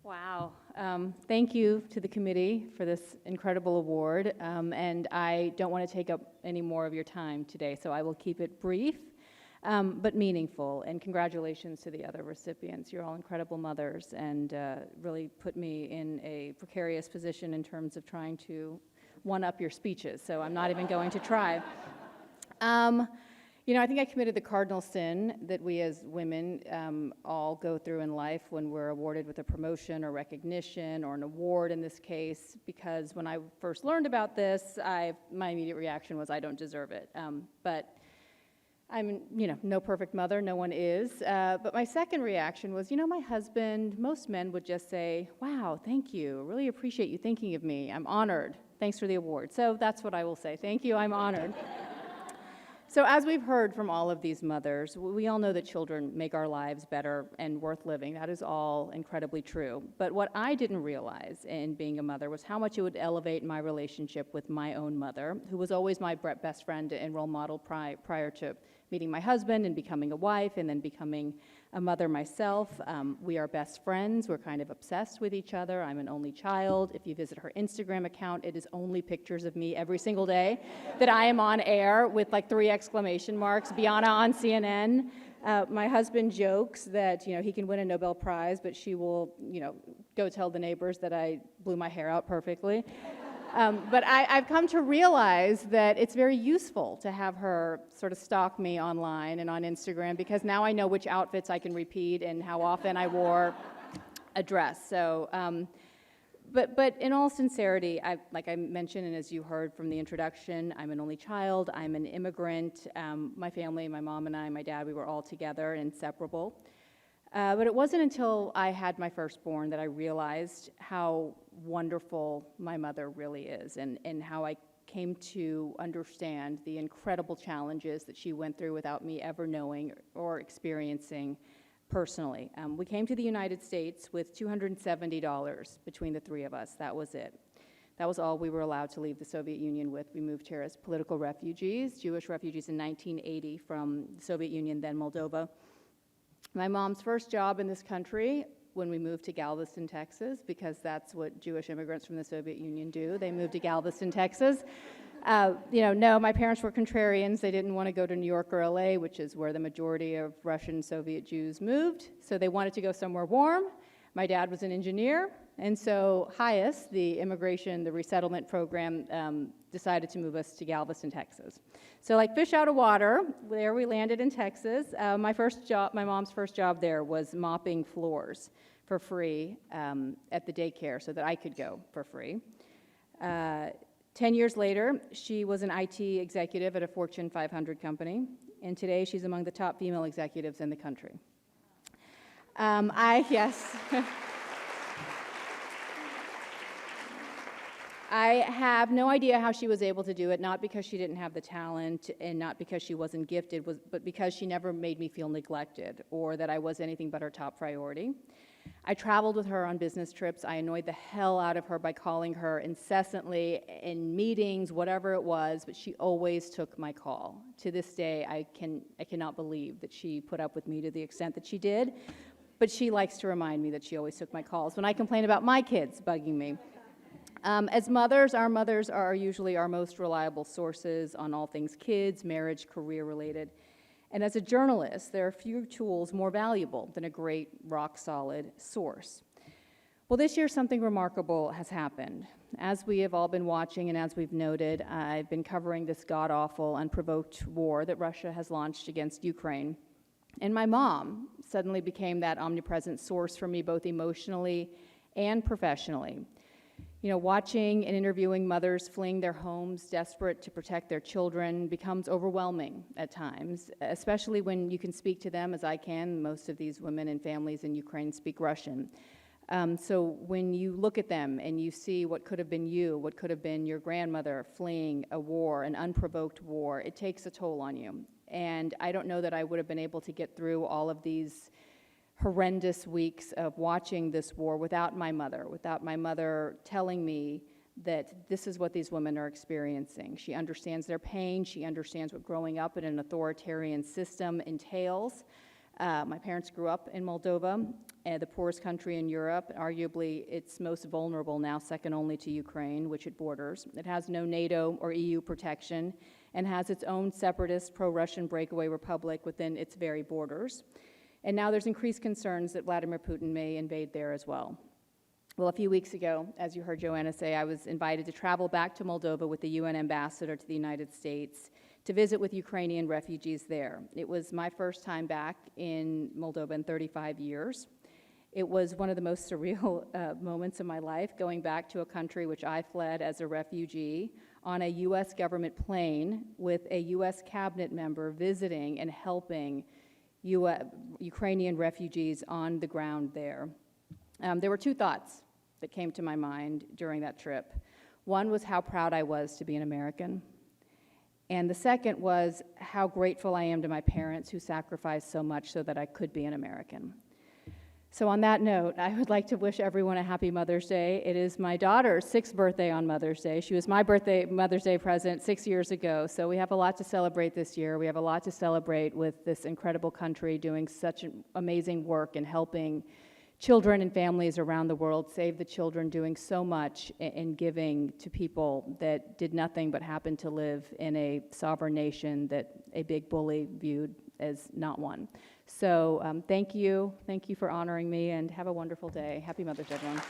Wow. Thank you to the committee for this incredible award. And I don't want to take up any more of your time today, so I will keep it brief, but meaningful. And congratulations to the other recipients. You're all incredible mothers and really put me in a precarious position in terms of trying to one-up your speeches, so I'm not even going to try. I think I committed the cardinal sin that we as women all go through in life when we're awarded with a promotion or recognition or an award in this case, because when I first learned about this, my immediate reaction was, I don't deserve it. But I'm, no perfect mother, no one is. But my second reaction was, my husband, most men would just say, wow, thank you, really appreciate you thinking of me, I'm honored, thanks for the award. So that's what I will say, thank you, I'm honored. So as we've heard from all of these mothers, we all know that children make our lives better and worth living. That is all incredibly true. But what I didn't realize in being a mother was how much it would elevate my relationship with my own mother, who was always my best friend and role model prior to meeting my husband and becoming a wife and then becoming a mother myself. We are best friends. We're kind of obsessed with each other. I'm an only child. If you visit her Instagram account, it is only pictures of me every single day that I am on air with like 3 exclamation marks, Bianna on CNN. My husband jokes that, he can win a Nobel Prize, but she will, go tell the neighbors that I blew my hair out perfectly. But I've come to realize that it's very useful to have her sort of stalk me online and on Instagram, because now I know which outfits I can repeat and how often I wore a dress. So, but in all sincerity, like I mentioned, and as you heard from the introduction, I'm an only child, I'm an immigrant. My family, my mom and I, my dad, we were all together and inseparable. But it wasn't until I had my firstborn that I realized how wonderful my mother really is, and how I came to understand the incredible challenges that she went through without me ever knowing or experiencing personally. We came to the United States with $270 between the 3 of us. That was it. That was all we were allowed to leave the Soviet Union with. We moved here as political refugees, Jewish refugees in 1980 from the Soviet Union, then Moldova. My mom's first job in this country when we moved to Galveston, Texas, because that's what Jewish immigrants from the Soviet Union do. They moved to Galveston, Texas. No, my parents were contrarians. They didn't want to go to New York or LA, which is where the majority of Russian Soviet Jews moved. So they wanted to go somewhere warm. My dad was an engineer. And so HIAS, the resettlement program, decided to move us to Galveston, Texas. So like fish out of water, there we landed in Texas. My mom's first job there was mopping floors for free at the daycare so that I could go for free. 10 years later, she was an IT executive at a Fortune 500 company, and today she's among the top female executives in the country. Yes. I have no idea how she was able to do it, not because she didn't have the talent and not because she wasn't gifted, but because she never made me feel neglected or that I was anything but her top priority. I traveled with her on business trips. I annoyed the hell out of her by calling her incessantly in meetings, whatever it was, but she always took my call. To this day, I cannot believe that she put up with me to the extent that she did, but she likes to remind me that she always took my calls when I complain about my kids bugging me. As mothers, our mothers are usually our most reliable sources on all things kids, marriage, career-related. And as a journalist, there are few tools more valuable than a great, rock-solid source. Well, this year something remarkable has happened. As we have all been watching and as we've noted, I've been covering this god-awful, unprovoked war that Russia has launched against Ukraine. And my mom suddenly became that omnipresent source for me, both emotionally and professionally. Watching and interviewing mothers fleeing their homes, desperate to protect their children, becomes overwhelming at times, especially when you can speak to them, as I can. Most of these women and families in Ukraine speak Russian. So when you look at them and you see what could have been you, what could have been your grandmother fleeing a war, an unprovoked war, it takes a toll on you. And I don't know that I would have been able to get through all of these horrendous weeks of watching this war without my mother telling me that this is what these women are experiencing. She understands their pain. She understands what growing up in an authoritarian system entails. My parents grew up in Moldova, the poorest country in Europe. Arguably, it's most vulnerable now, second only to Ukraine, which it borders. It has no NATO or EU protection and has its own separatist pro-Russian breakaway republic within its very borders. And now there's increased concerns that Vladimir Putin may invade there as well. Well, a few weeks ago, as you heard Joanna say, I was invited to travel back to Moldova with the UN ambassador to the United States to visit with Ukrainian refugees there. It was my first time back in Moldova in 35 years. It was one of the most surreal moments of my life, going back to a country which I fled as a refugee on a US government plane with a US cabinet member visiting and helping Ukrainian refugees on the ground there. There were two thoughts that came to my mind during that trip. One was how proud I was to be an American. And the second was how grateful I am to my parents who sacrificed so much so that I could be an American. So on that note, I would like to wish everyone a happy Mother's Day. It is my daughter's 6th birthday on Mother's Day. She was my Mother's Day present 6 years ago, so we have a lot to celebrate this year. We have a lot to celebrate with this incredible country doing such amazing work and helping children and families around the world, Save the Children, doing so much in giving to people that did nothing but happen to live in a sovereign nation that a big bully viewed as not one. So thank you for honoring me, and have a wonderful day. Happy Mother's Day, everyone.